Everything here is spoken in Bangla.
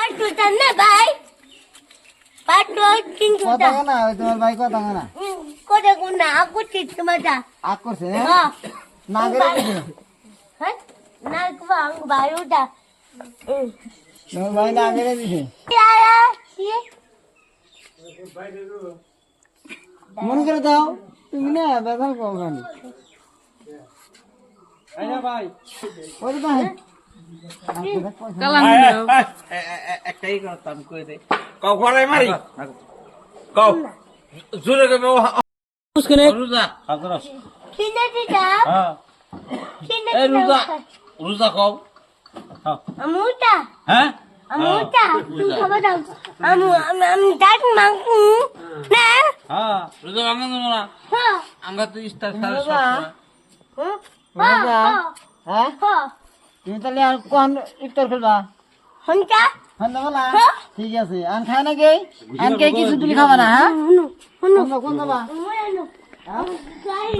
পাঁচশো না ভাই 500 কত না ওই তোমার ভাই কত না করে গুনা করছি তোমারটা আগ করছে হ্যাঁ না করে দিছে হ্যাঁ না কুয়াং বায়ুটা তোমার ভাই না করে দিছে আয়া কি মন করে দাও তুমি না ব্যবহার করো কেন আইনা ভাই ওই তো ভাই একটাই করতাম কই দে কও ঘরে মারি কও জোরে কবে মুসকিনে রোজা হাজরাস কিনে দিটা হ্যাঁ কিনে এই রোজা রোজা কও হ্যাঁ আমুটা হ্যাঁ আমুটা তুমি খাবার দাও আমি ডাক মাংকু না হ্যাঁ রোজা ভাঙা দেবো না হ্যাঁ আমরা তো ইস্তার সাড়ে রোজা? 7 হ্যাঁ হ্যাঁ তুমি তাহলে আর কোন ইফতার করবা হন্টা হ্যাঁ বলা হ্যাঁ। ঠিক আছে আন খায় না গে আন কে কিছু তুমি খাবা না হ্যাঁ হুনু হুনু কোন খাবা হুনু